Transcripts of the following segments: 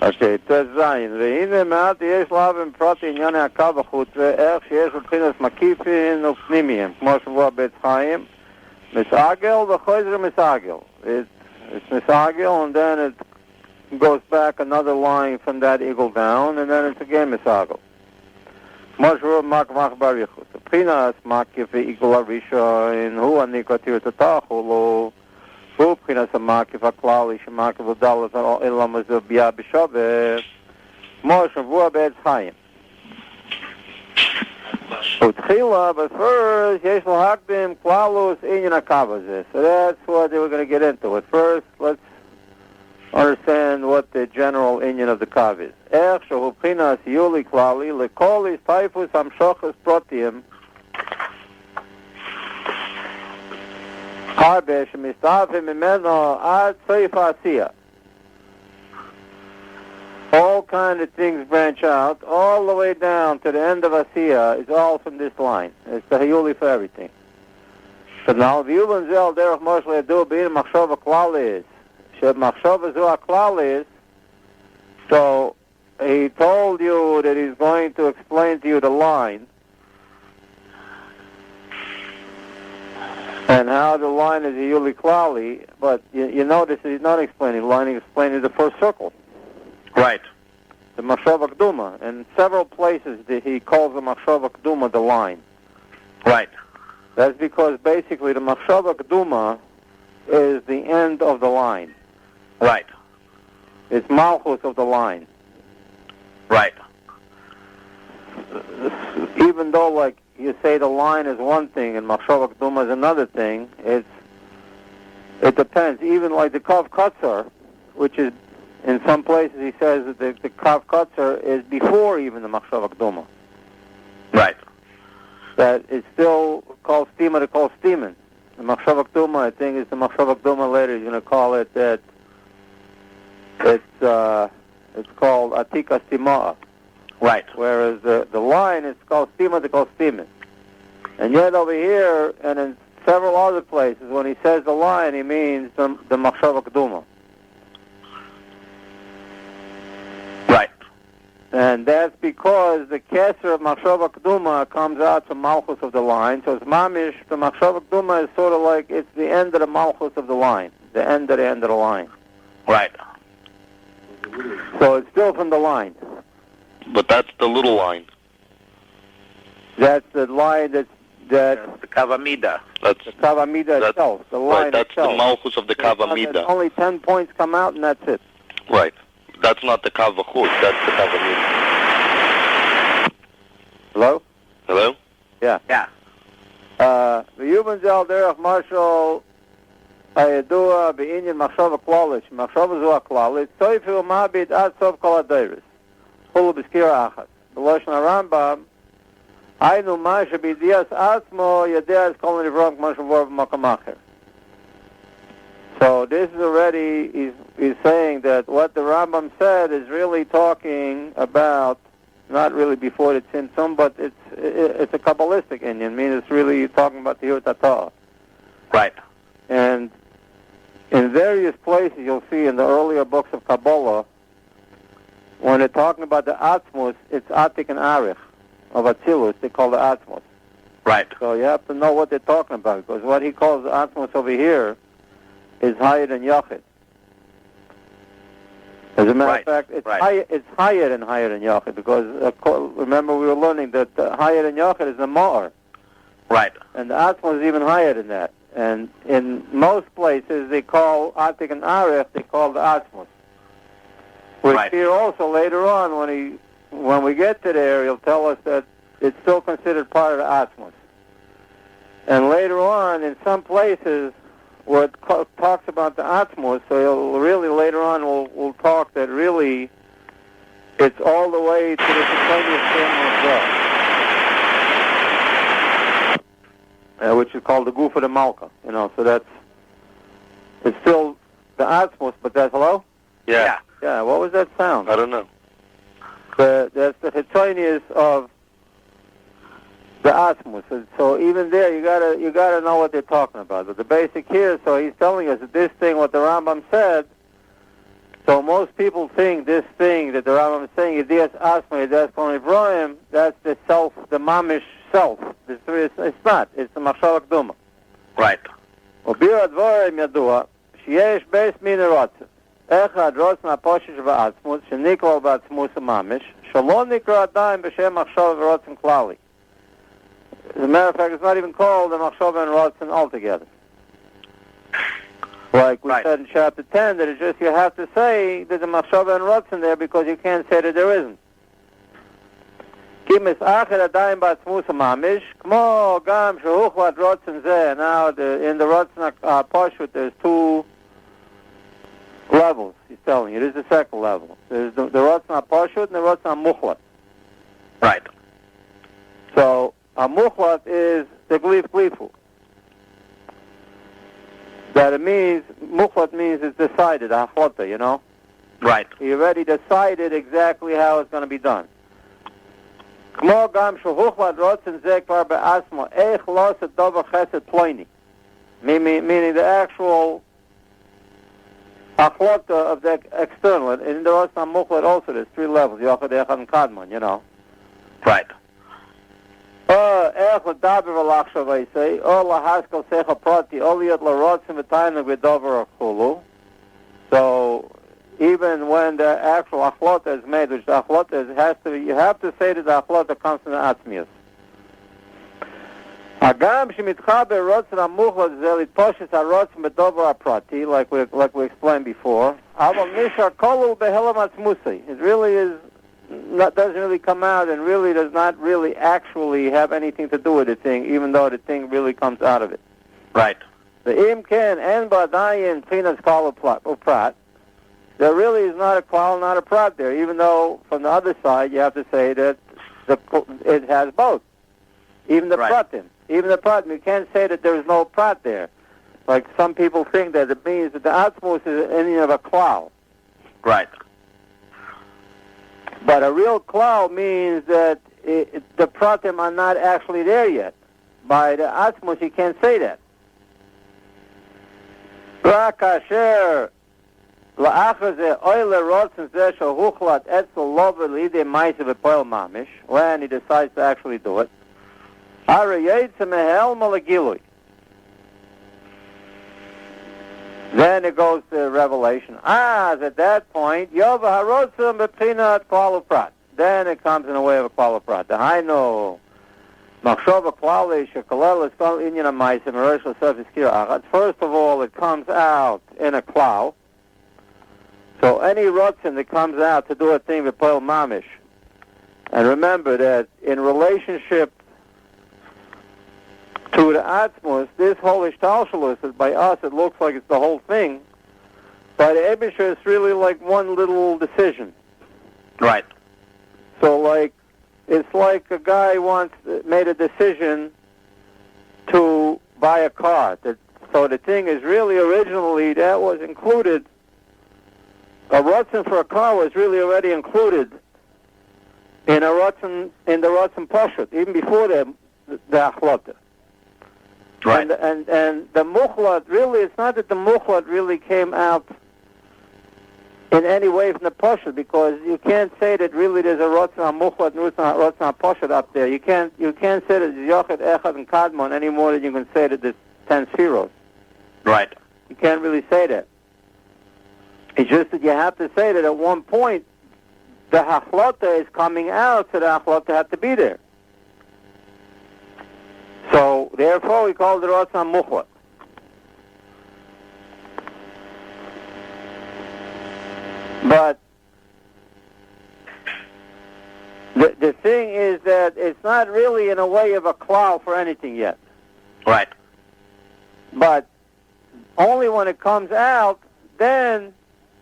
Okay, תזיין, והנה מעט יש להבין פרט ענייני הקו החוץ ואיך שיש מבחינת מקיפין ופנימיים, כמו שבוע בית חיים, מסעגל וחוזר מסעגל. It's מסעגל and then it goes back another line from that eagle down and then it's again מסעגל. כמו שבוע מק בריחוס. מבחינת מקיף ועיגל הראשון, הוא אני כתיר את התחולו, הוא מבחינת המקיף הכללי שמקיף ודלת אלא מזה בייה בשבת, כמו שבוע בעץ חיים. ותחילה, but first, יש להקדים כללוס עניין הקו הזה. So that's what they were going to get into. At first, let's understand what the general inyan of the kav is. איך שהוא מבחינת יולי כללי, לכל הסטייפוס המשוחס פרוטיים, הרבה שמסתעפים ממנו עד סוף העשייה. All kind of things branch out, all the way down to the end of Asiya is all from this line. It's the Hayuli for everything. So now, V'yuban zel derech Moshe le'adu b'in machshava klalis. Machshava zu klalis. So he told you that he's going to explain to you the line and how the line is Hayuli klali. But you notice he's not explaining the line; he's explaining the first circle. Right. The Machshava Kduma. In several places he calls the Machshava Kduma the line. Right. That's because basically the Machshava Kduma is the end of the line. Right. It's Malchus of the line. Right. Even though, like, you say the line is one thing and Machshava Kduma is another thing, it depends. Even like the Kav Katzar, which is in some places he says that the Kav Katzar is before even the Machshava Kduma. Right. That it's still called Stima to call Stiman. The Machshava Kduma, I think, is the Machshava Kduma later. He's going to call it that it's called Atika Stima'a. Right. Whereas the line is called Stima to call Stiman. And yet over here, and in several other places, when he says the line, he means the Machshava Kduma. Right. And that's because the Keser of Machshava Kduma comes out from Malchus of the line. So it's Mamish, the Machshava Kduma is sort of like, it's the end of the Malchus of the line. The end of the line. Right. So it's still from the line. But that's the little line. That's the line that's the Kavamida. That's the Kavamida itself. The line right, that's itself. the Malchus of the Kavamida. Only 10 points come out and that's it. Right. That's not the Kavachut, that's the Kavamida. Hello? Hello? Yeah. Yeah. V'yuban zel derech Marshal Ayadua b'inyan Machshava Klalish. Machshava zu HaKlalit. Soifu ma'abit ad sof kol ha-deiris. Hulu b'skira achas. B'loshen HaRambam, Ainu ma'asha b'idiyas atzmo yadeas kol nivrom k'mo shavor b'makam acher. So this is already, he's saying that what the Rambam said is really talking about, not really before the Tzimtzum, but it's a Kabbalistic Indian. I mean, it's really talking about the Hirtatah. Right. And in various places you'll see in the earlier books of Kabbalah, when they're talking about the Atzmus, it's Atik and Arich of Atzilus, they call the Atzmus. Right. So you have to know what they're talking about, because what he calls the Atzmus over here is higher than Yachid. As a matter of fact, it's higher than Yachid, because remember we were learning that higher than Yachid is the Ma'ar. Right. And the Atzma is even higher than that. And in most places they call Atik and Arich, they call the Atzmos. Which here also later on when we get to there, he'll tell us that it's still considered part of the Atzmos. And later on, in some places where it talks about the Atzmos, so he'll really later on we'll talk that really it's all the way to the spontaneous family of God, which is called the Gufa de Malka. So it's still the Atzmos, but that's hello? Yeah. Yeah, what was that sound? I don't know. That's the Hitbonenut of the Atzmos. So even there, you gotta know what they're talking about. But the basic here, so he's telling us that this thing, what the Rambam said, So most people think this thing that the Rambam is saying, Yedias Asma, Yedias Kol Nivroim, that's the self, the mamish self. It's not. It's the Machshava Kduma. Right. וביר הדבורם ידוע שיש בייס מין רוצן. אחד רוצן הפושש בעצמות, שנקרא בעצמות הממש, שלא נקרא עדיין בשם מחשב ורוצן כללי. As a matter of fact, it's not even called the מחשב and רוצן altogether. Like we said in chapter 10, that it's just you have to say that the מחשב and רוצן there because you can't say that there isn't. כי מסאחר עדיין בעצמות הממש, כמו גם שהוחלט רוצן זה. Now, in the רוצן הפשוט, there's two levels, he's telling you. It is the second level. There's the רוצן הפשוט and the רוצן המוחלט. Right. So, המוחלט is the glifu. That it means, mukhlat means it's decided, achlata, you know? Right. You already decided exactly how it's going to be done. כמו גם שהוחלט רוצן זה כבר בעצמו, איך לעשות דבר חסד פלויני. Meaning the actual achlata of the external. In the רוצן המוחלט also there's three levels, yochad, echad, and kadmon, you know? Right. איך לדבר ולחשוב עשה, או להשכל שכל פרטי, או להיות לרוצן ותענוג בדבר וכולו. So, even when the actual achlata is made, which the achlata is, you have to say that the achlata comes from the atzmius. הגם שמתחבר רוצן המוחלט זה לתפושט הרוצן בדבר הפרטי, like we explained before, אבל נשאר כלול בהלם עצמוסי. It really is, doesn't really come out and really does not really actually have anything to do with the thing, even though the thing really comes out of it. Right. The im ken en badayin pinas kol uprat. There really is not a klal, not a prat there, even though from the other side you have to say that it has both. Even the pratim. Even the pratim. You can't say that there is no prat there. Like some people think that it means that the atzmos is any of a klal. Right. But a real klal means that the pratim are not actually there yet. By the atzmos you can't say that. Rak asher לאחר זה אוי לרוצן זה שהוחלט אצל לובר לידי מייסה בפועל ממש, when he decides to actually do it, הרי יצא מהלמה לגילוי. Then it goes to Revelation. At that point, יובא הרוצן בבחינת כלל ופרט. Then it comes in the way of a כלל ופרט. דהיינו, מחשוב הכללי שכולל את כל עניין המייסה מראש לסוף הזכיר אחת. First of all, it comes out in a כלל. So any rotzen that comes out to do a thing with Poel Mamish, and remember that in relationship to the Atzmus, this whole Hishtalshelut, by us it looks like it's the whole thing, by the Ebisher it's really like one little decision. Right. So it's like a guy once made a decision to buy a car. So the thing is really originally that was included. A rotzen for a car was really already included in the rotzen pashut, even before the achlata. Right. And the muchlat really, it's not that the muchlat really came out in any way from the pashut, because you can't say that really there's a rotzen muchlat and rotzen pashut up there. You can't say that it's yochad, echad, and kadmon any more than you can say that there's 10 spheros. Right. You can't really say that. It's just that you have to say that at one point the hachlata is coming out, so the hachlata have to be there. So therefore we call it rotzan muchlat. But the thing is that it's not really in a way of a klal for anything yet. Right. But only when it comes out, then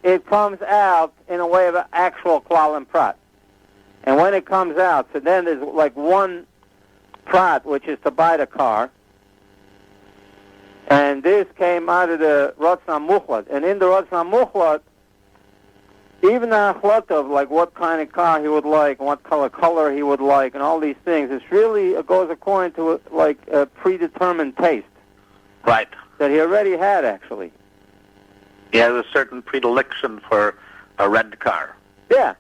it comes out in a way of an actual klal and prat. And when it comes out, so then there's like one prat, which is to buy the car. And this came out of the rotzan muchlat. And in the rotzan muchlat, even the achlata of like what kind of car he would like, and what color he would like, and all these things, it goes according to like a predetermined taste. Right. That he already had, actually. He has a certain predilection for a red car. Yeah.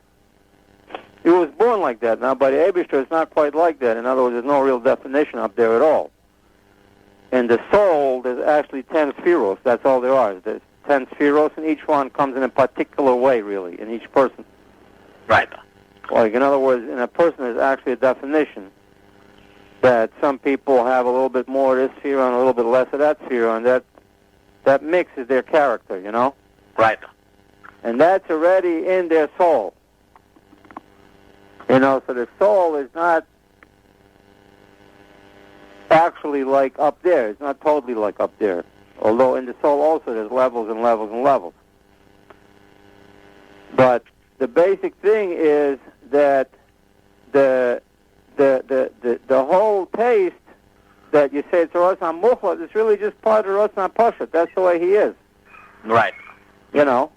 He was born like that. Now, by the Eibishter, it's not quite like that. In other words, there's no real definition up there at all. In the soul, there's actually 10 spheros. That's all there are. There's 10 spheros, and each one comes in a particular way, really, in each person. Right. Like, in other words, in a person, there's actually a definition that some people have a little bit more of this sphere and a little bit less of that sphere, and that mix is their character, you know? Right. And that's already in their soul. You know, so the soul is not actually like up there. It's not totally like up there. Although in the soul also there's levels and levels and levels. But the basic thing is that the whole taste that you say it's Rosan Muchlat is really just part of Rosan Pashat. That's the way he is. Right. You know?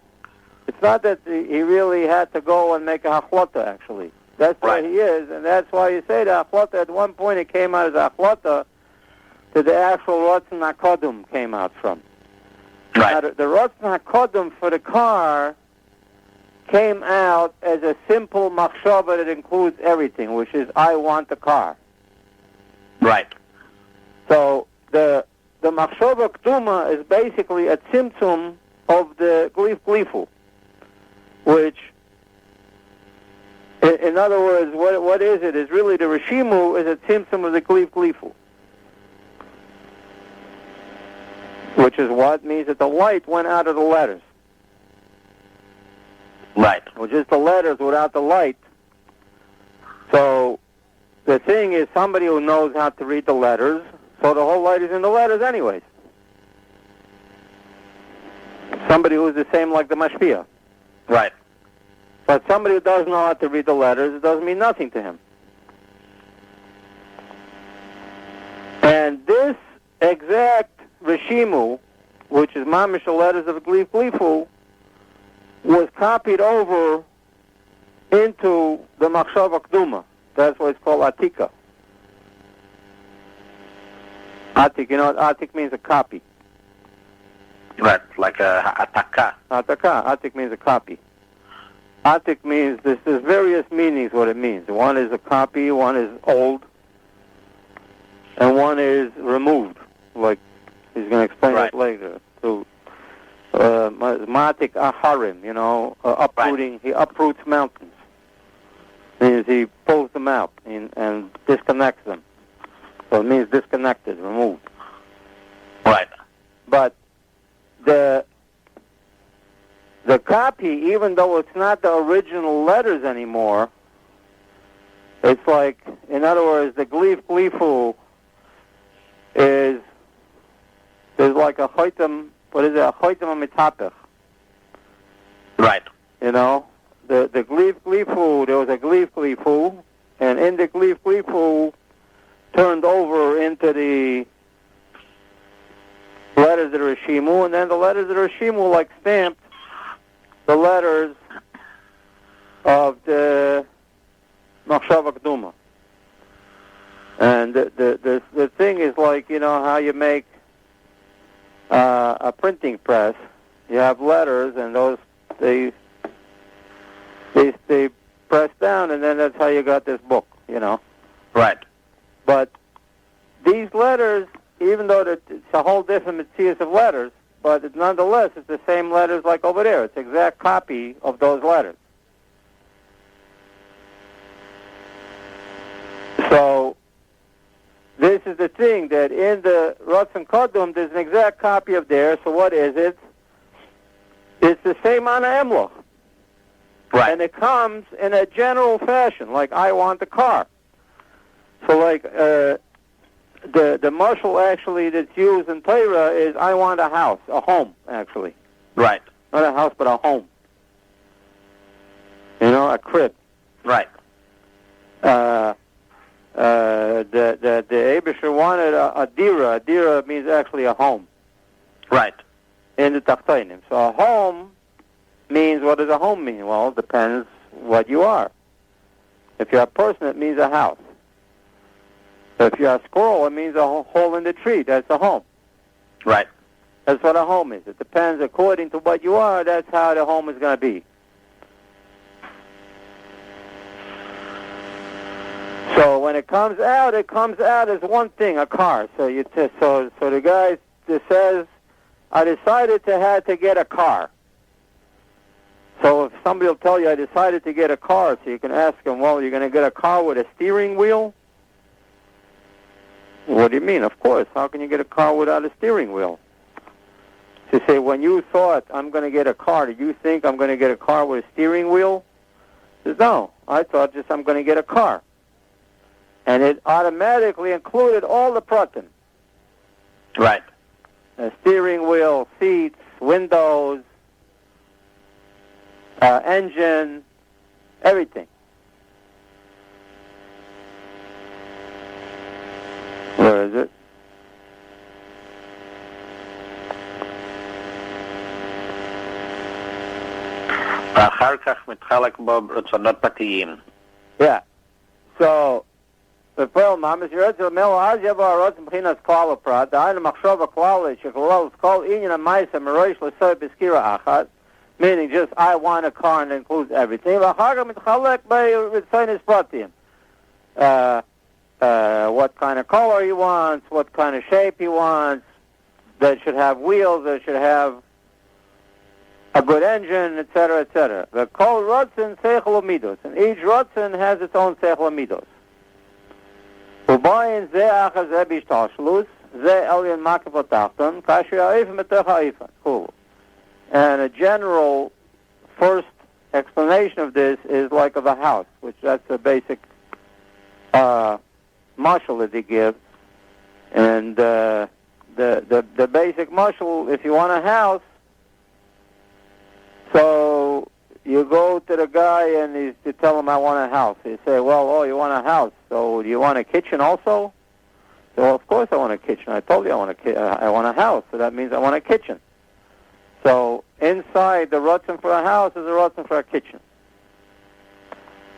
It's not that he really had to go and make a hachlata, actually. That's the way he is, and that's why you say the hachlata, at one point it came out as a hachlata to the actual Rotzen HaKodum came out from. Right. Now, the Rotzen HaKodum for the car came out as a simple machshava that includes everything, which is, I want the car. Right. So the machshava k'duma is basically a tzimtzum of the glif glifu, which, in other words, what is it? Is really the Rishimu is a tzimtzum of the glif glifu. Which is what means that the light went out of the letters. Right. Well, just the letters without the light. So the thing is, somebody who knows how to read the letters, so the whole light is in the letters anyways. Somebody who's the same like the mashpia. Right. But somebody who doesn't know how to read the letters, it doesn't mean nothing to him. And this exact Rishimu, which is mamish the letters of Glif Glifu, was copied over into the Machshava K'duma. That's why it's called Atika. Atik, you know what Atik means? A copy. Right, like a ataka. Ataka. Atik means a copy. Atik means, there's various meanings what it means. One is a copy, one is old, and one is removed, like he's going to explain that later. So, Matik Aharim, you know, uprooting, he uproots mountains. Means he pulls them out and disconnects them. So it means disconnected, removed. Right. But the copy, even though it's not the original letters anymore, it's like, in other words, the Glif Glifu is like a choitem, what is it, a choitem amitapech. Right. You know, the Glif Glifu, there was a Glif Glifu, and in the Glif Glifu turned over into the letters that are Rishimu, and then the letters that are Rishimu, like stamped the letters of the Machshava K'duma. And the thing is like, you know, how you make a printing press. You have letters, and those, they press down, and then that's how you got this book, you know. Right. But these letters, even though it's a whole different materials of letters, but nonetheless, it's the same letters like over there. It's an exact copy of those letters. So, this is the thing, that in the Ratzon Kodum, there's an exact copy of there. So what is it? It's the same Ana Emloch. Right. And it comes in a general fashion, like, I want the car. So, like, the mashal actually that's used in Torah is, I want a house, a home, actually. Right. Not a house, but a home. You know, a crib. Right. The Abisher wanted a dira. A dira means actually a home. Right. In the Tachtonim. So a home means, what does a home mean? Well, it depends what you are. If you're a person, it means a house. If you're a squirrel, it means a hole in the tree. That's a home. Right. That's what a home is. It depends according to what you are. That's how the home is going to be. when it comes out as one thing, a car. So the guy just says, I decided to get a car. So if somebody will tell you, I decided to get a car, so you can ask them, well, you're going to get a car with a steering wheel? What do you mean? Of course. How can you get a car without a steering wheel? So you say, when you thought, I'm going to get a car, did you think I'm going to get a car with a steering wheel? He says, no, I thought just I'm going to get a car. And it automatically included all the pratim. Right. A steering wheel, seats, windows, engine, everything. Where is it? Yeah. So, the film, Mamas Yeretzel Melo Az Yavo Arot Mchinas Klal Prat, the Aina Machshava Klal Shekolol Kol Inyan Ma'isa Meroish L'Soy B'Skira Achat, meaning just I want a car and it includes everything. V'Chaga Mitchalek Bei Ritzonis Pratim. What kind of color he wants, what kind of shape he wants, that should have wheels, that should have a good engine, etc., etc. The Kol Rotzen Seichel Midos, and each Rotzen has its own Seichel Midos. Ubayin Ze Achaz Rebbe Hishtalshelut, Ze Elyon Makif Otachton, Kashi Ha'ifan B'Tech Ha'ifan. Cool. And a general first explanation of this is like of a house, which that's a basic mashal that he gives. And the basic mashal, if you want a house, so you go to the guy and you tell him, I want a house. You say, well, you want a house, so do you want a kitchen also? So, well, of course I want a kitchen. I told you I want a house, so that means I want a kitchen. So inside the rotzen for a house is a rotzen for a kitchen.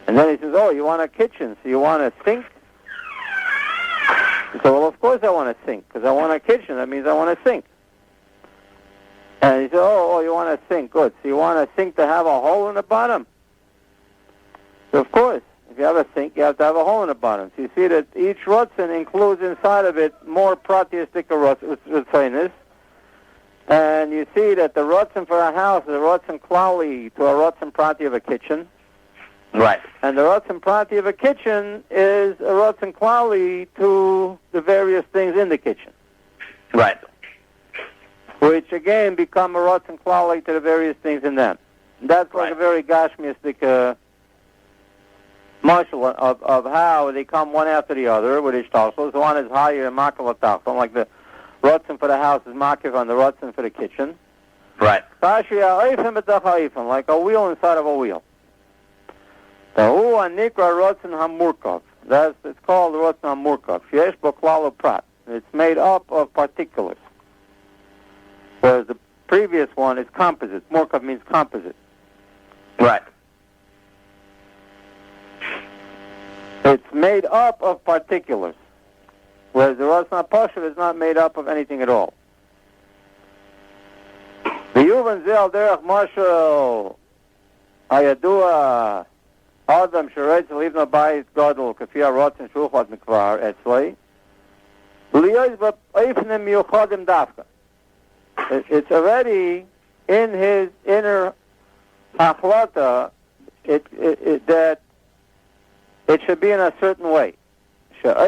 And then he says, you want a kitchen, so you want a sink? He said, well, of course I want a sink, because I want a kitchen. That means I want a sink. And he said, you want a sink. Good. So you want a sink to have a hole in the bottom? So, of course, if you have a sink, you have to have a hole in the bottom. So you see that each rotzen includes inside of it more pratistic rotzenis. And you see that the rotzen for a house is a rotzen klali to a rotzen prati of a kitchen. Right. And the rotzen prati of a kitchen is a rotzen klali to the various things in the kitchen. Right. Which again become a rotzen klali to the various things in them. And that's like a very gashmistic marshal of how they come one after the other with Hishtalshelut. So one is higher and makal atachton, like the rotzen for the house is makif on the rotzen for the kitchen. Right. Like a wheel inside of a wheel. It's called the rotzen hamurkav. Sheyesh bo klal uprat. It's made up of particulars. Whereas the previous one is composite. Murkav means composite. Right. It's made up of particulars. Whereas the Rotzen HaPoshev is not made up of anything at all. The Yuvan Zel Derech Marshal Ayadua Adam Sheretz Livna Bayis Gadol Kafi HaRotzen Shuchat Mikvar Etzlei Liyoz Ba'ifnim Yuchadim Dafka. It's already in his inner achlata that it should be in a certain way. He has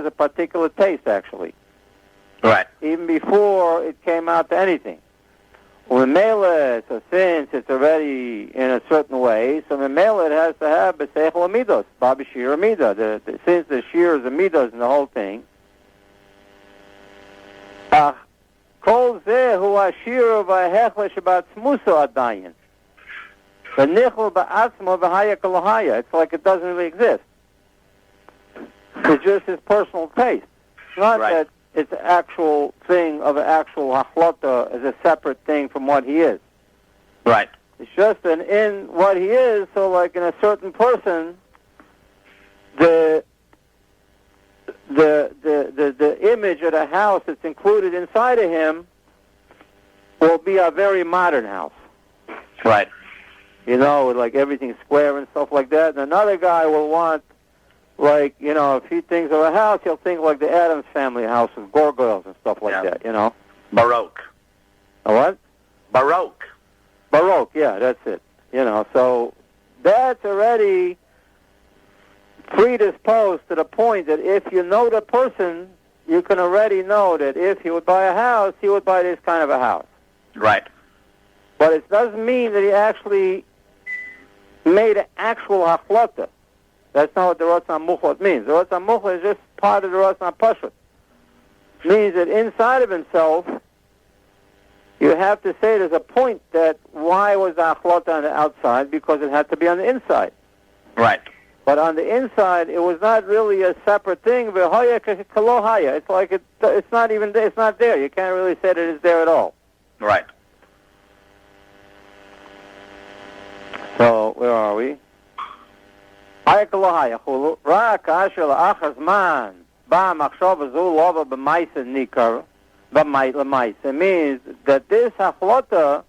a particular taste, actually. Right. Even before it came out to anything. So since it's already in a certain way, so Memela it has to have B'Seichel Amidos, Babi Shir Amida. Since the Shir is Amidos and the whole thing, Kol Zeh Hu Ashir V'Hechle Shabbat Smuso Adayin. V'Nichel Ba'atzmo V'Haya Kalohaya. It's like it doesn't really exist. It's just his personal taste. It's not that it's an actual thing of an actual hachlata as a separate thing from what he is. Right. It's just in what he is, so like in a certain person, the image of the house that's included inside of him will be a very modern house. Right. You know, with like everything square and stuff like that. And another guy will want, like, you know, if he thinks of a house, he'll think like the Addams Family house with gargoyles and stuff like that, you know. Baroque. A what? Baroque. Baroque, yeah, that's it. You know, so that's already predisposed to the point that if you know the person, you can already know that if he would buy a house, he would buy this kind of a house. Right. But it doesn't mean that he actually made an actual hachlata. That's not what the Ratzon Muchlot means. The Ratzon Muchlot is just part of the Ratzon Pashut. Means that inside of himself, you have to say there's a point that why was the hachlata on the outside? Because it had to be on the inside. Right. But on the inside, it was not really a separate thing. It's like it's not even there. It's not there. You can't really say that it's there at all. Right. So where are we? It means that this hachlata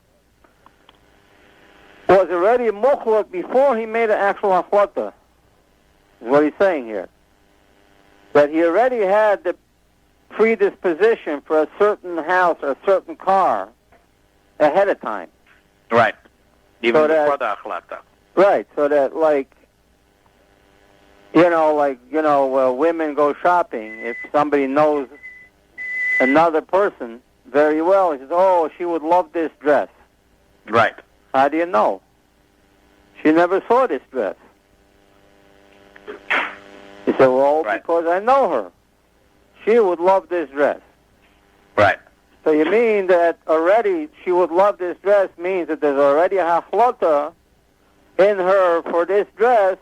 was already muchlot before he made an actual hachlata. Is what he's saying here. That he already had the predisposition for a certain house or a certain car ahead of time. Right. Even so before the hachlata. Right, so that women go shopping. If somebody knows another person very well, he says, "Oh, she would love this dress." Right. How do you know? She never saw this dress. He said, "Well, right. Because I know her. She would love this dress." Right. So you mean that already she would love this dress means that there's already a hachlata in her for this dress,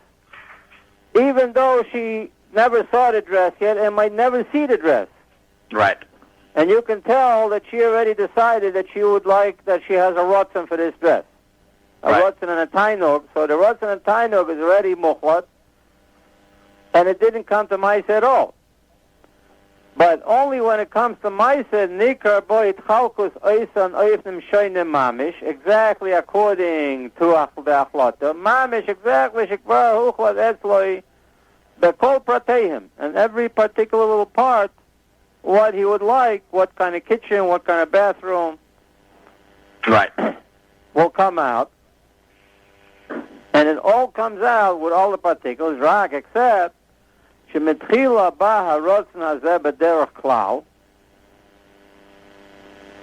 even though she never saw the dress yet and might never see the dress. Right. And you can tell that she already decided that she would like, that she has a rotzen for this dress. A rotzen and a tainug. So the rotzen and tainug is already muchlat, and it didn't come to Maisa at all. But only when it comes to Maisa, nikar bo itchalkus oisan oifnim shoynim mamish, exactly according to the achlata, mamish exactly shekvar huchlat etzloi bekol pratehim, and every particular little part, what he would like, what kind of kitchen, what kind of bathroom, right, will come out. And it all comes out with all the particulars, rak, except shemitchila ba harotzen hazeh b'derech klal.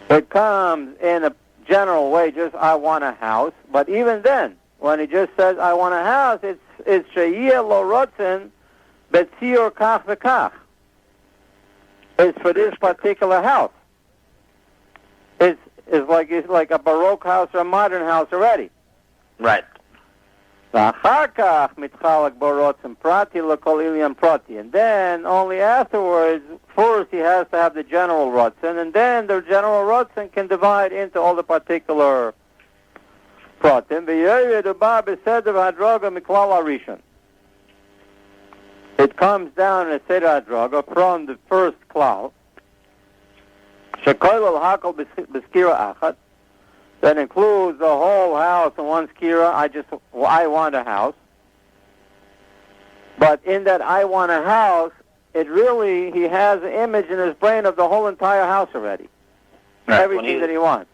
It comes in a general way, just I want a house. But even then, when he just says I want a house, it's sheyeh lo rotzen betzior kach v'kach. It's for this particular house. It's like a Baroque house or a modern house already. Right. And then only afterwards, first he has to have the general rotzen, and then the general rotzen can divide into all the particular pratim. It comes down in a Seder Hadraga from the first klal. That includes the whole house in one skira. I want a house. But in that I want a house, it really, he has an image in his brain of the whole entire house already. Right. Everything that he wants.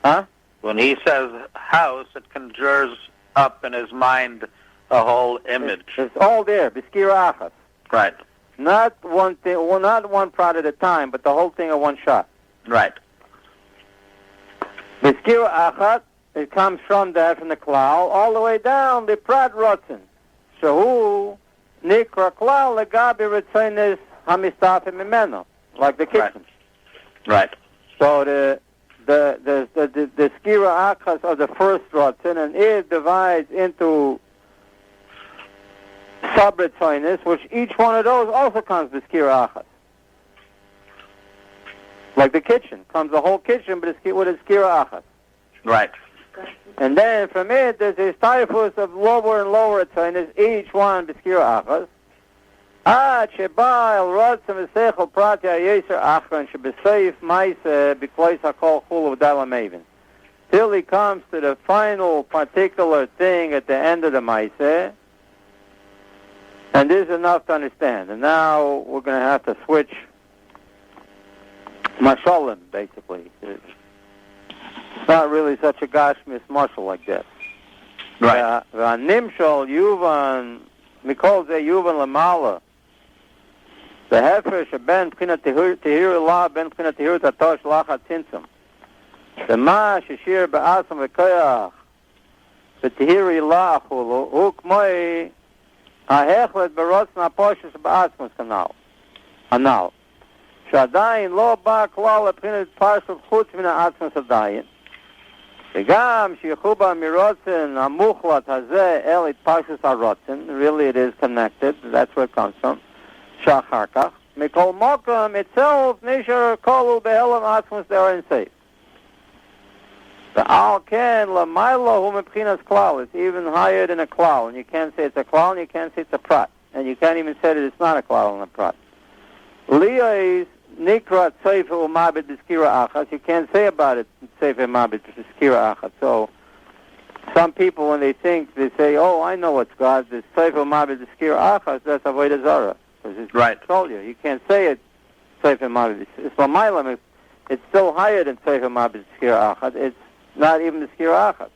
Huh? When he says house, it conjures up in his mind a whole image. It's all there, b'skira achas. Right. Not one thing, well, not one prod at a time, but the whole thing in one shot. Right. B'skira achat, it comes from that, from the klal, all the way down the prad rotzen. Shehu nikra klal legabi retzonis hamistafim mimeno, like the kitchen. Right. So the skira achas of the first rotzen, and it divides into sub-retzonis, which each one of those also comes with skira achas. Like the kitchen, comes the whole kitchen with a skira achas. Right. And then from it, there's a typhus of lower and lower retzonis, each one with skira achas. Ad sheba el rotzim v'seichel prati ha'yeser achron shebeseif maise b'klois hakol chulu v'dalam even. till he comes to the final particular thing at the end of the Maaseh. And this is enough to understand. And now we're going to have to switch mashalim, basically. It's not really such a gashmis mashal like that. Right. V'animshal yuvan, mikol ze yuvan lamala. The hefresh ben p'chinat tehir Allah ben p'chinat tehir tatosh lachat tzimtzum. The ma sheshir ba'asam v'koyach v'tehir Allah achulu hu k'moi ha'hechlet b'rotz na'poshes ba'asmus kanal. שעדיין לא בא כלל לבחינת פרשות חוץ מן העצמוס עדיין, וגם שיחו במרוצן המוחלט הזה אל התפרשות הרוצן, really it is connected, that's where it comes from, שאחר כך, מכל מקום itself נשאר כלול בהלם עצמוס דאר אינסייף. ועל כן למיילו הוא מבחינת כלל, it's even higher than a כלל, and you can't say it's a כלל, and you can't say it's a prat, and you can't even say that it's not a כלל and a prat. Liyah is Nikrat Sefer Umabed B'Skira Achas. You can't say about it Sefer Umabed B'Skira Achas. So some people, when they think, they say, "Oh, I know what's God. This Sefer Umabed B'Skira Achas. That's Avodah Zarah." Right. I told you, you can't say it Sefer Umabed. It's Lamaylam. It's still higher than Sefer Umabed B'Skira Achas. It's not even B'Skira Achas.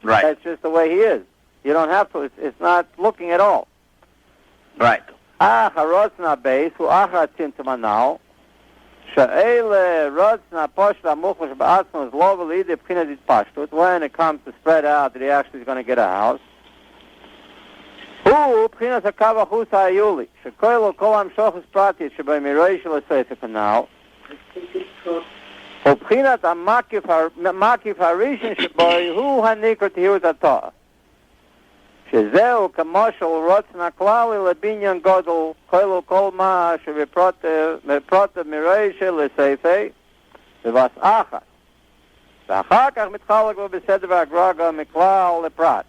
Right. That's just the way he is. You don't have to. It's not looking at all. Right. Harotzna base hu achar tzimtzum anal. She'ele rotzna poshla muchos ba'atzmos lo v'lide b'chinat itpashtut. When it comes to spread out that he actually is going to get a house. Hu b'chinat hakav achus ha'ayuli. She'koilo kol ha'mshochus pratit shebay miroi shel ha'sefer kanal. Hu b'chinat ha'makif ha'rishon shebay hu ha'nikr tehirut ha'to'ah. שזהו כמו של רוצן הכללי לבניין גודל כלו כל מה שבפרוטה מרשע לסייפי ובס אחת. ואחר כך מתחלק בו בסדר והגרגה מכלל לפרט.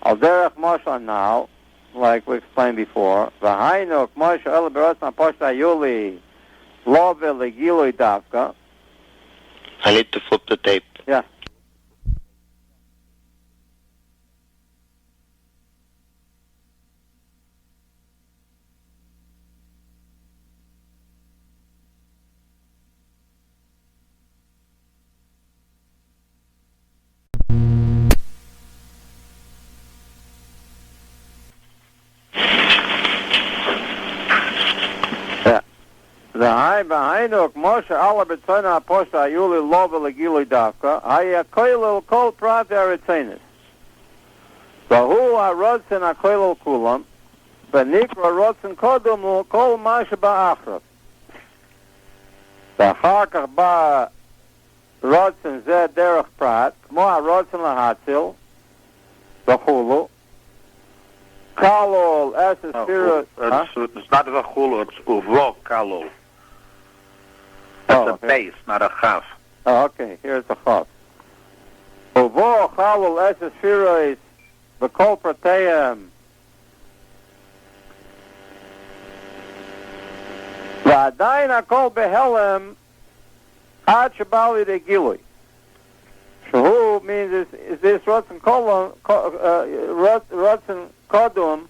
על דרך מושל now, like we explained before, והיינו כמו שאלה ברוצן הפושט היו לי לא ולגילוי דווקא. I need to flip the tape. Yeah. והיינו כמו שאלה בצוין הפושט היו לי לא ולגילוי דווקא, היה כולל כל פרט הרצינס. והוא הרוצן הכולל כולם, ונקרא רוצן קודם כל מה שבאחרת. ואחר כך בא רוצן זה דרך פרט, כמו הרוצן להציל, וכולו, kalol, es spirit. It's not a chulu, it's uvo kalol. It's a base, not a chaf. Oh, okay. Here's the chaf. Uvo kalol es spirit, v'kol prateim. V'adayin hakol behelem ad shebali de gilui. Shehu means is this rotzen kolon, rotzen kodum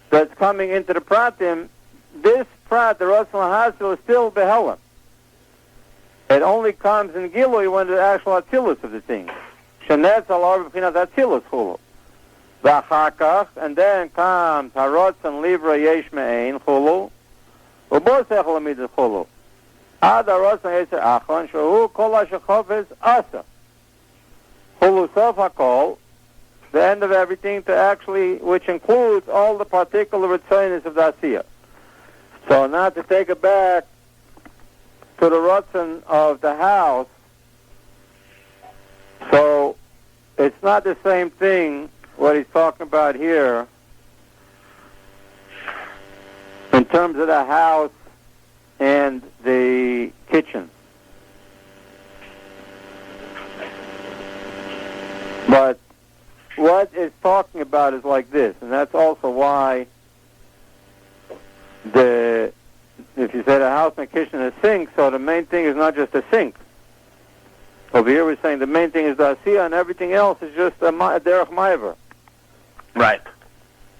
that's coming into the pratim. This prat, the rotzen lahasil, is still behelem. It only comes in gilui when the actual atilus of the thing. Shenetz al b'chinat atilus chulu. V'achakach, and then comes harotzen livra yesh me'ein chulu. U'bosech lamid chulu. Ad harotzen yeser achon, shehu kol ha'shechofes asa. Chulu sof hakol, the end of everything, to actually, which includes all the particular retzonis of the asiyah. So now to take it back to the rotzen of the house, so it's not the same thing what he's talking about here in terms of the house and the kitchen. But what it's talking about is like this, and that's also why if you say the house and the kitchen is sink, so the main thing is not just a sink. Over here we're saying the main thing is the Asiya, and everything else is just a derech ma'aver. Right.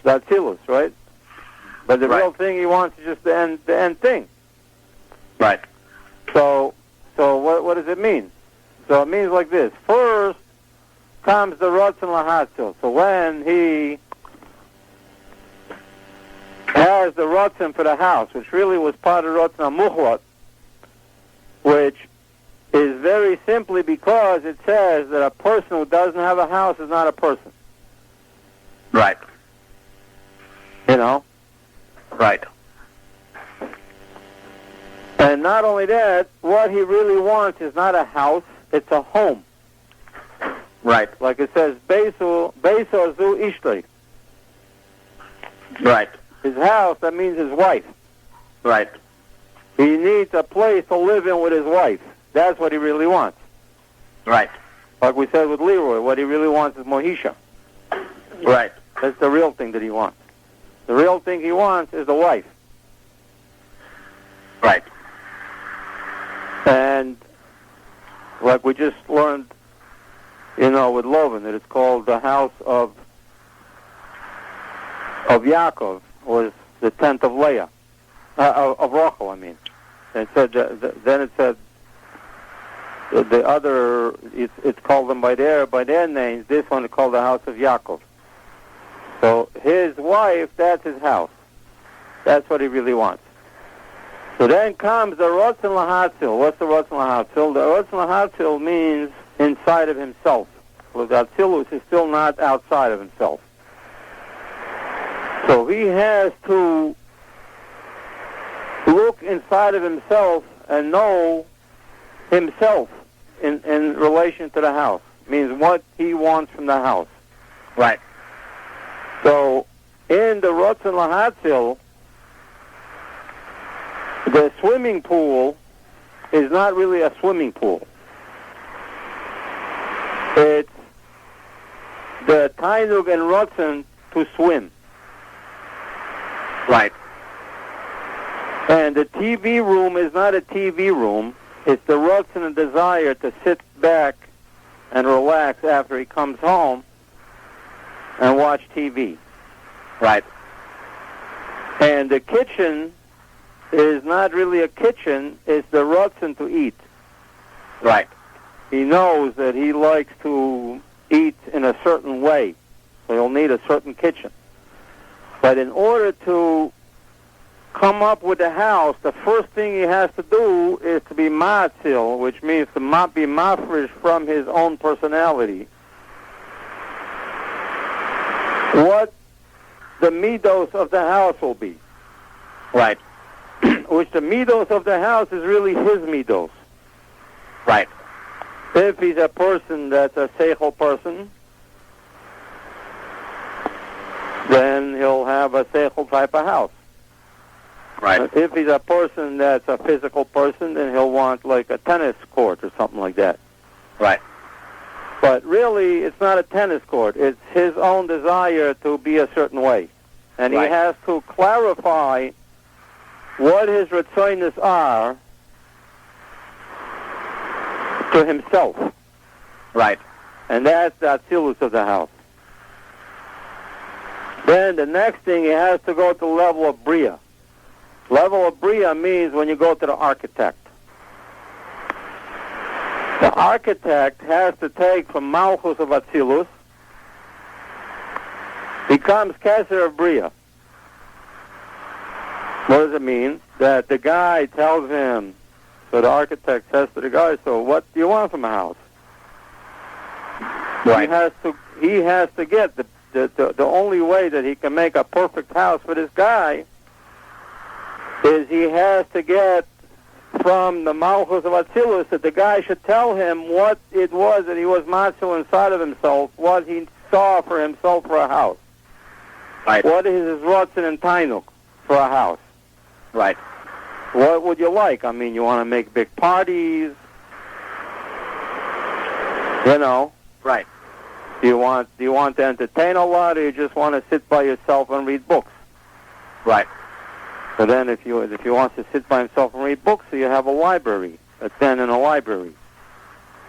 The Atzilus, right? But the Right. real thing he wants is just the end thing. Right. So what does it mean? So it means like this. First comes the Ratzon Lahatzil. So when he has the Ratzon for the house, which really was part of Ratzon HaMuchlot, which is very simply because it says that a person who doesn't have a house is not a person. Right. You know? Right. And not only that, what he really wants is not a house, it's a home. Right. Like it says, Beiso zu Ishtri. Right. His house, that means his wife. Right. He needs a place to live in with his wife. That's what he really wants. Right. Like we said with Leroy, what he really wants is Mohisha. Right. That's the real thing that he wants. The real thing he wants is the wife. Right. And like we just learned, with Lovan, that it's called the house of Yaakov, was the tent of Leah, of Rachel, I mean. And it said, then it said, the other, it's called them by their names. This one is called the house of Yaakov. So his wife, that's his house. That's what he really wants. So then comes the Ratzon Lahatzil. What's the Ratzon Lahatzil? The Ratzon Lahatzil means inside of himself. Well, the Atzilus is still not outside of himself. So he has to look inside of himself and know himself in relation to the house. Means what he wants from the house. Right. So in the Ratzon Lahatzil, the swimming pool is not really a swimming pool. It's the Tainug and Ratzon to swim. Right. And the TV room is not a TV room. It's the Ratzon and desire to sit back and relax after he comes home and watch TV. Right. And the kitchen is not really a kitchen, it's the Ratzon to eat. Right. He knows that he likes to eat in a certain way, so he'll need a certain kitchen. But in order to come up with the house, the first thing he has to do is to be ma'atzil, which means to be mafresh from his own personality. What the midos of the house will be. Right. Which the midos of the house is really his midos. Right. If he's a person that's a seichel person, then he'll have a seichel type of house. Right. If he's a person that's a physical person, then he'll want like a tennis court or something like that. Right. But really, it's not a tennis court. It's his own desire to be a certain way. And Right. he has to clarify what his retzonos are to himself. Right. And that's the atzilus of the house. Then the next thing, he has to go to the level of bria. Level of bria means when you go to the architect. The architect has to take from malchus of atzilus, becomes keser of bria. What does it mean? That the guy tells him, so the architect says to the guy, so what do you want from a house? Right. He has to get the only way that he can make a perfect house for this guy is he has to get from the malchus of Atzilus that the guy should tell him what it was that he was matzil inside of himself, what he saw for himself for a house. Right. What is his rotzen and tainuk for a house? Right. What would you like? I mean, you want to make big parties, Right. Do you want to entertain a lot, or you just want to sit by yourself and read books? Right. So then, if he wants to sit by himself and read books, so you have a library, a den in a library.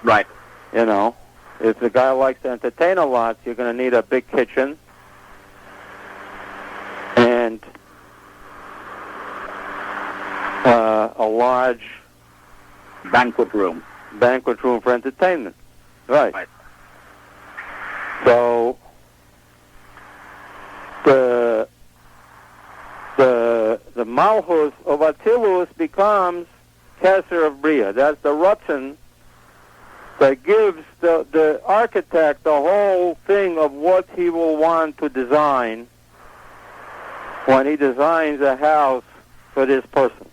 Right. You know, if the guy likes to entertain a lot, you're going to need a big kitchen and a large Banquet room. for entertainment. Right. Right. So the Malchus of Atzilus becomes Kesser of Bria. That's the Ratzon that gives the architect the whole thing of what he will want to design when he designs a house for this person.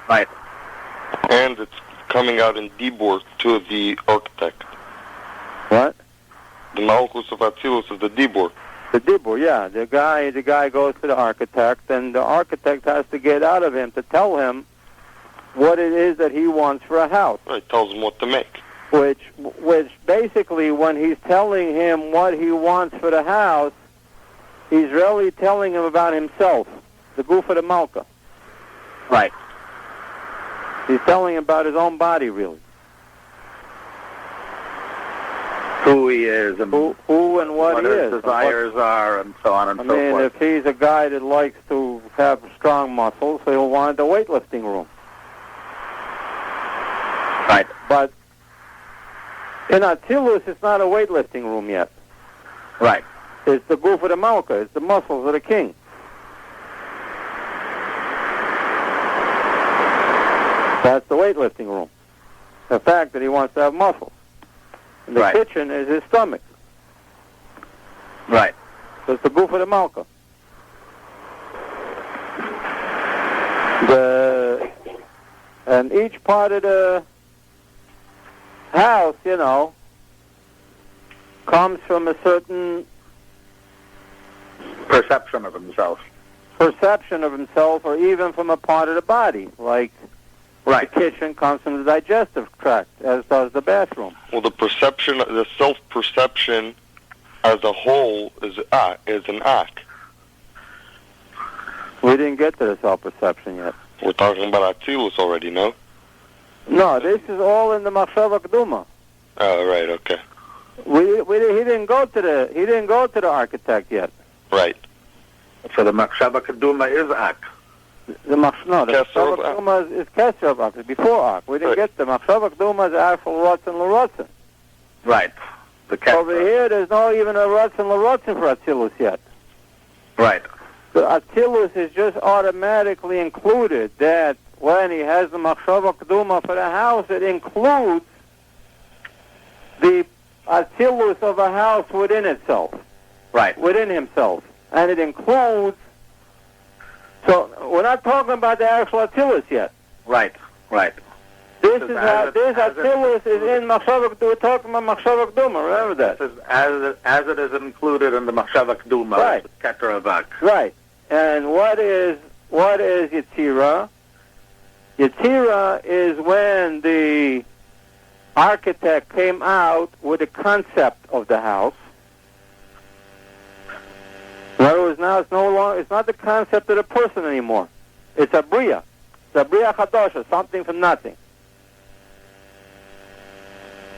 Right. And it's coming out in Dibur to the architect. What? The Malchus of Atzilus is the Dibur. The Dibur, yeah. The guy goes to the architect, and the architect has to get out of him to tell him what it is that he wants for a house. Right, tells him what to make. Which basically, when he's telling him what he wants for the house, he's really telling him about himself, the goof of the Malka. Right. He's telling him about his own body, really. Who he is and who and what he his is. desires are and so on and so forth. If he's a guy that likes to have strong muscles, he'll want the weightlifting room. Right. But in Atzilus, it's not a weightlifting room yet. Right. It's the goof of the Malka. It's the muscles of the king. That's the weightlifting room. The fact that he wants to have muscles. And the kitchen is his stomach. Right. So it's the goof of the Malka. And each part of the house, you know, comes from a certain perception of himself. Or even from a part of the body, like the kitchen comes from the digestive tract, as does the bathroom. Well, the self-perception as a whole is an act. We didn't get to the self-perception yet. We're talking about Atzilus already, no? No, this is all in the Machshava Keduma. Oh, right, okay. He didn't go to the architect yet. Right. So the Machshava Keduma is Ak. The Machshava Keduma is Kesser of Ak. It's before Ak. We didn't get the Machshava Keduma is actual Ratzon L'Ratzon. Right. Over here, there's not even a Ratzon L'Ratzon for Atzilus yet. Right. The Atzilus is just automatically included that when he has the Machshava Keduma for the house, it includes the Atzilus of a house within itself. Right. Within himself. And it includes... So, we're not talking about the actual Atzilus yet. Right. This Atzilus is in Machshava Keduma. We're talking about Machshava Keduma. Remember that. This is as it is included in the Machshava Keduma. Right. Keter of Ak. Right. And what is Yetzira? Yetzira is when the architect came out with a concept of the house. In other words, now it's not the concept of the person anymore. It's a bria. It's a bria chadosha, something from nothing.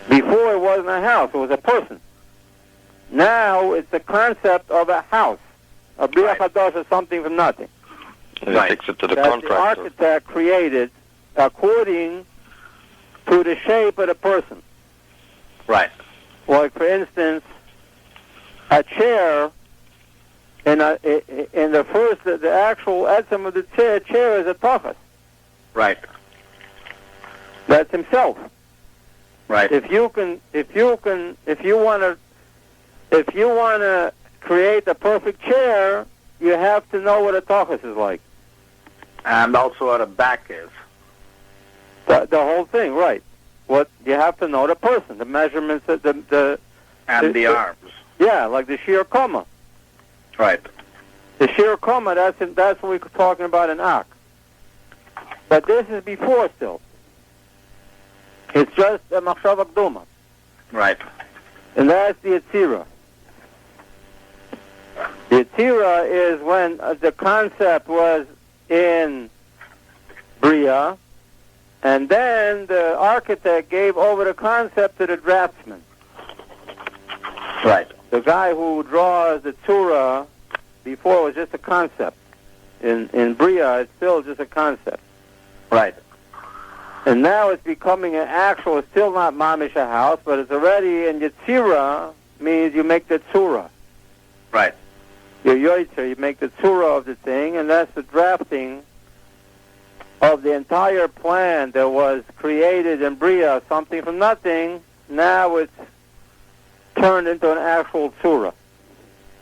Before it wasn't a house, it was a person. Now it's the concept of a house. A bria chadosha, something from nothing. And he takes it to the contractor. The architect created according to the shape of the person. Right. Like, for instance, a chair, in the actual etzem of the chair is a tachas. Right. That's himself. Right. If you want to create a perfect chair, you have to know what a tachas is like. And also what a back is. The whole thing, right. What you have to know the person, the measurements, the arms. Yeah, like the sheer koma. Right. The sheer koma, that's what we're talking about in Ak. But this is before still. It's just a Machshava Keduma. Right. And that's the Yetzira. The Yetzira is when the concept was in Bria, And then the architect gave over the concept to the draftsman. Right. The guy who draws the Tzura before was just a concept. In Bria, it's still just a concept. Right. And now it's becoming an actual, it's still not mamish a house, but it's already in Yetzira, means you make the Tzura. Right. Your Yoitzer, you make the Tzura of the thing, and that's the drafting of the entire plan that was created in Bria, something from nothing. Now it's turned into an actual Tzura.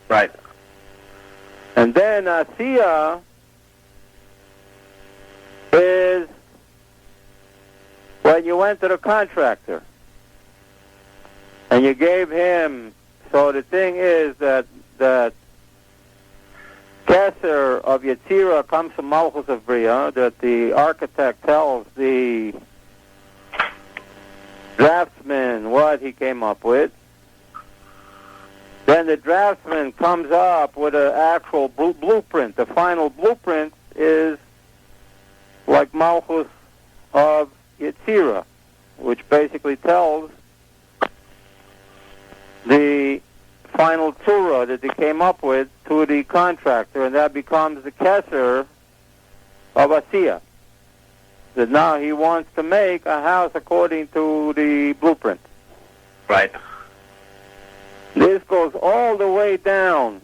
Right. And then Asiya is when you went to the contractor and you gave him, so the thing is that Keser of Yetzira comes from Malchus of Bria, that the architect tells the draftsman what he came up with. Then the draftsman comes up with an actual blueprint. The final blueprint is like Malchus of Yetzira, which basically tells the final Tzura that they came up with to the contractor, and that becomes the Keser of Asiya. That now he wants to make a house according to the blueprint. Right. This goes all the way down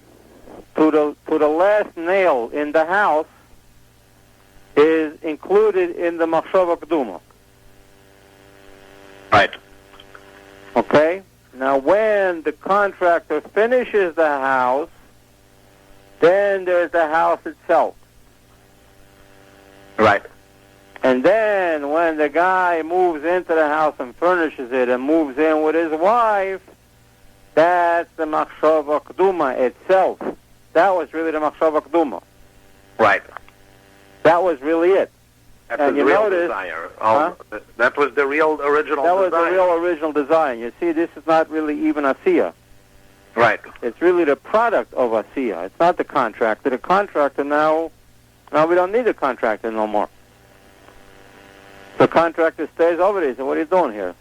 to the last nail in the house is included in the Machshava Keduma. Right. Okay? Now when the contractor finishes the house, then there's the house itself. Right. And then when the guy moves into the house and furnishes it and moves in with his wife, that's the Machshava Keduma itself. That was really the Machshava Keduma. Right. That was really it. That's and the you real notice, desire. That was the real original that design. was the real original design. You see, this is not really even Asiya. Right. It's really the product of Asiya. It's not the contractor. The contractor now we don't need the contractor no more. The contractor stays over there. So what are you doing here?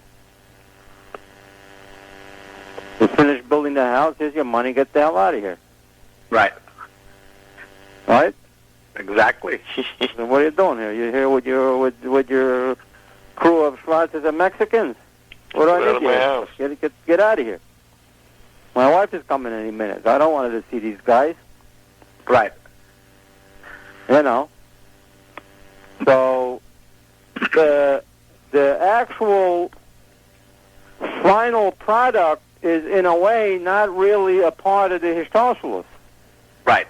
You finished building the house. Here's your money. Get the hell out of here. Right. Right? Exactly. So what are you doing here? You're here with your crew of Schwarzes and Mexicans. What do I need here? Get out of here. My wife is coming any minute. I don't want her to see these guys. Right. You know. So the actual final product is in a way not really a part of the Hishtalshelut. Right.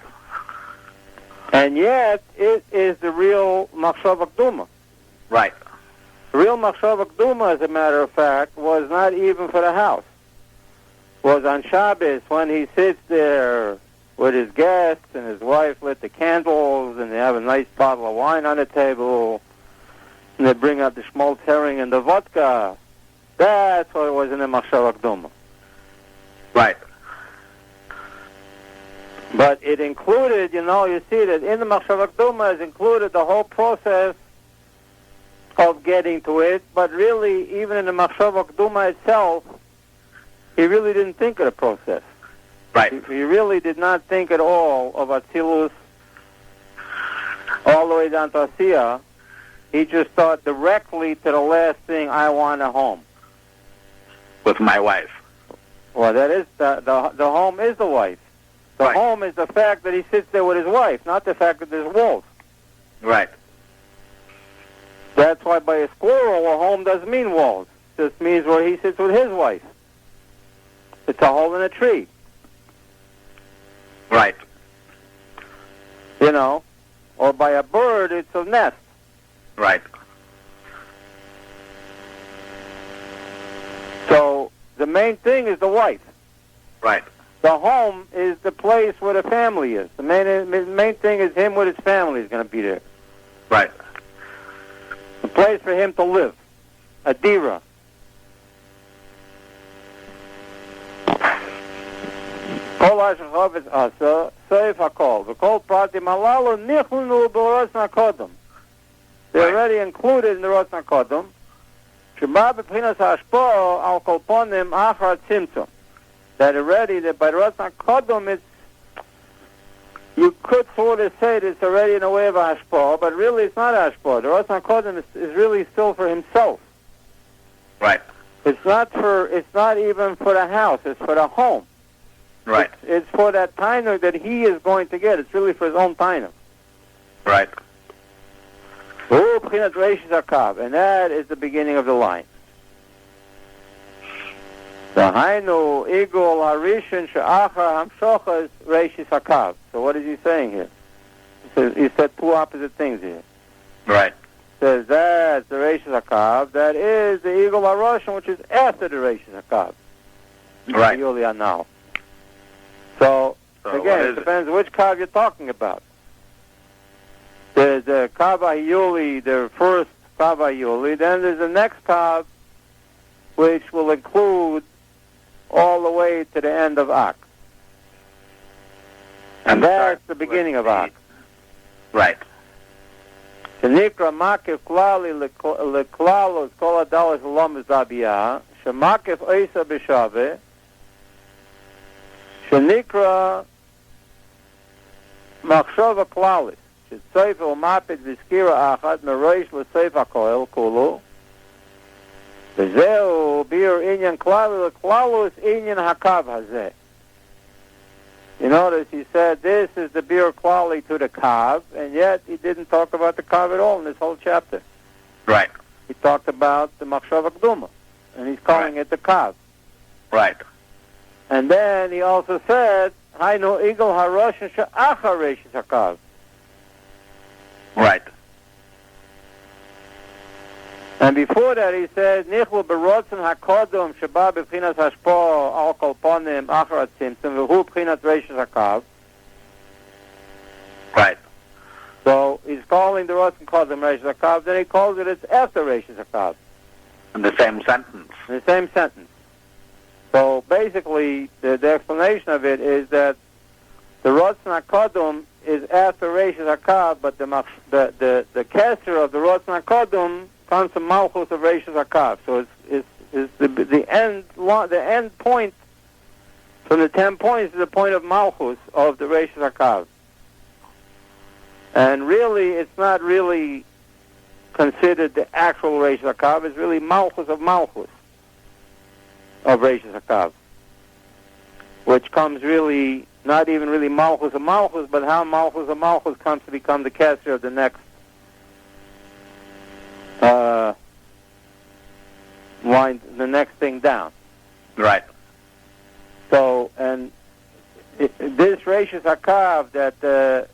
And yet it is the real Machshava Keduma. Right. The real Machshava Keduma, as a matter of fact, was not even for the house. Was on Shabbos when he sits there with his guests and his wife lit the candles and they have a nice bottle of wine on the table and they bring out the schmaltz herring and the vodka. That's what it was in the Machshava Keduma. Right. But it included, you see that in the Machshava Keduma is included the whole process of getting to it, but really, even in the Machshava Keduma itself, he really didn't think of the process. Right. He really did not think at all of Atzilus all the way down to Asiya. He just thought directly to the last thing, I want a home. With my wife. Well, that is, the home is the wife. The Right. home is the fact that he sits there with his wife, not the fact that there's walls. Right. That's why by a squirrel, a home doesn't mean walls. It just means where he sits with his wife. It's a hole in a tree. Right. Or by a bird, it's a nest. Right. So the main thing is the wife. Right. The home is the place where the family is. The main thing is him with his family is going to be there. Right. A place for him to live. A dira. Kol ha'shachavit asa, seif hakol. V'kol pratim halalu nichlinu b'oros nakodam. They're already included in the Ratzon HaKodom. Sheba b'pchinas ha'ashpo al kol ponim achar tzimtzum. That already, that by the Ratzon HaKodom, it's, you could sort of say that it's already in a way of a hashpo, but really it's not a hashpo. The Ratzon HaKodom is really still for himself. Right. It's not even for the house, it's for the home. Right. It's for that tainug that he is going to get. It's really for his own tainug. Right. And that is the beginning of the line. The Hainu Igul Harishin She'achar Hamshochas Reishis Hakav. So what is he saying here? He said two opposite things here. Right. He says that's the Reishis Hakav. That is the Igul Haroshin, which is after the Reishis Hakav. Right. Now. So again, it depends which Kav you're talking about. There's the Kav HaYuli, the first Kav HaYuli. Then there's the next Kav, which will include all the way to the end of Ak. And that's the beginning of Ak. Right. Shenikra makif klali leklalos kol adalas alom zabiyah. Shemakif oisa b'shaveh. Shenikra machshava klalis. Shetzayf umapid v'skira achad meroish l'sayf hakoel kulu. V'zeu bir inyan klali leklalus inyan hakav hazeh. You notice he said this is the bir klali to the kav, and yet he didn't talk about the kav at all in this whole chapter. Right. He talked about the machshava kduma, and he's calling it the kav. Right. And then he also said, Hainu igel haroshin she'achar reishis hakav. Right. And before that he said, Nichlu berotzen hakodom sheba b'pchinas hashpo al kol ponim achar tzimtzum v'hu b'pchinas reishis hakav. Right. So he's calling the rotzen kodom reishis hakav, then he calls it it's after reishis hakav. In the same sentence. In the same sentence. So basically, the explanation of it is that the Rotzen HaKodum is after Reishis HaKav, but the kesser of the Rotzen HaKodum comes from Malchus of Reishis HaKav. So it's the end point from the 10 points is the point of Malchus of the Reishis HaKav. And really, it's not really considered the actual Reishis HaKav. It's really Malchus of Malchus of Reishis HaKav, which comes really, not even really Malchus of Malchus, but how Malchus of Malchus comes to become the kesser of the next line, the next thing down. Right. So, and this Reishis HaKav that the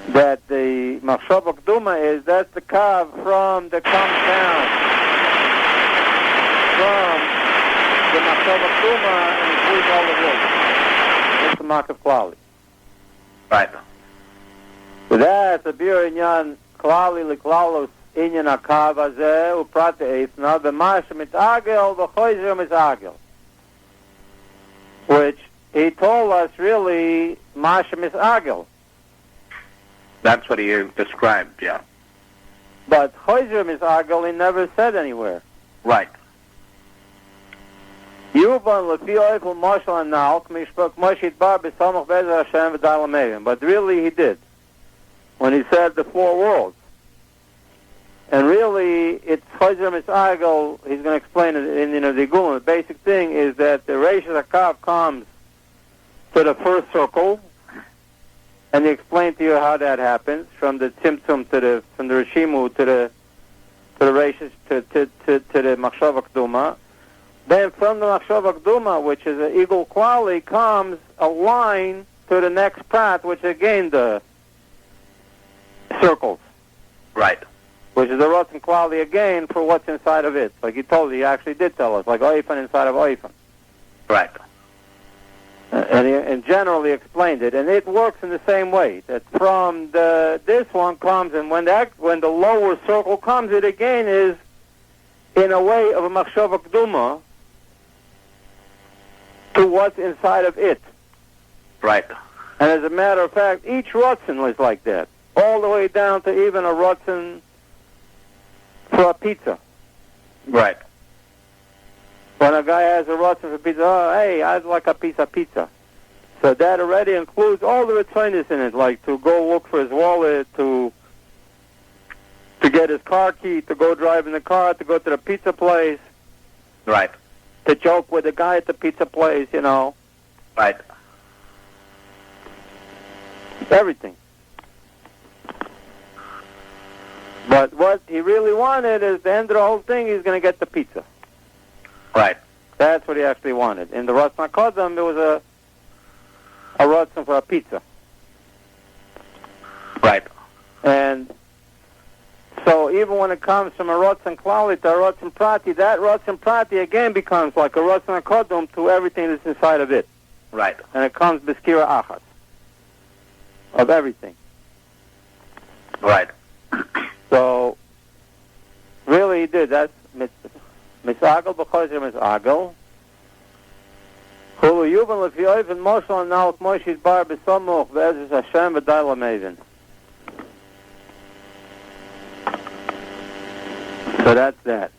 Machshava Kduma is, that's the Kav from the comes down from the Machshava Kduma and includes all the words. That's the Makav Klali. Right. So that's a Bir Inyan Klali Liklalos Inyan HaKav Hazeh Uprate Eifna B'Masha Mitagel V'Choyzer Mitagel, which he told us really Masha Mitagel. That's what he described, yeah. But Choyzer Mitagel he never said anywhere. Right. Yuvan lefi oifel moshel anal k'mishpok moshit bar b'samach bezer Hashem v'dalamevim. But really he did, when he said the four worlds. And really, it's Choyzer Misagel, he's going to explain it in the Gulin. The basic thing is that the Reishis HaKav comes to the first circle, and he explained to you how that happens, from the Tzimtzum from the Rishimu to the Reishis, to the Machshava Kduma. Then from the Machshava Kduma, which is an eagle quality, comes a line to the next prat, which is again the circles. Right. Which is the rotten quality again for what's inside of it. Like he told you, he actually did tell us, like Oifan inside of Oifan. Right. And generally explained it, and it works in the same way. That from this one comes, and when the lower circle comes, it again is in a way of a Machshava Kduma to what's inside of it. Right. And as a matter of fact, each Rotzen was like that. all the way down to even a rotzen for a pizza. Right. When a guy has a rotzen for pizza, oh, hey, I'd like a piece of pizza. So that already includes all the retzonos in it, like to go look for his wallet, to get his car key, to go drive in the car, to go to the pizza place. Right. To joke with the guy at the pizza place, you know. Right. Everything. But what he really wanted is, the end of the whole thing, he's going to get the pizza. Right. That's what he actually wanted. In the Ratzon HaKodem, there was a Ratzon for a pizza. Right. And so even when it comes from a Ratzon Klali to a Ratzon Prati, that Ratzon Prati again becomes like a Ratzon HaKodem to everything that's inside of it. Right. And it comes Beskira Achas. Of everything. Right. So, really he did. That's Misagel b'chozer Misagel. Hulu Yuvan l'fi oiven Moshel and now Moshe's bar b'somuch v'ezes HaShem v'day l'mevin. So that's that.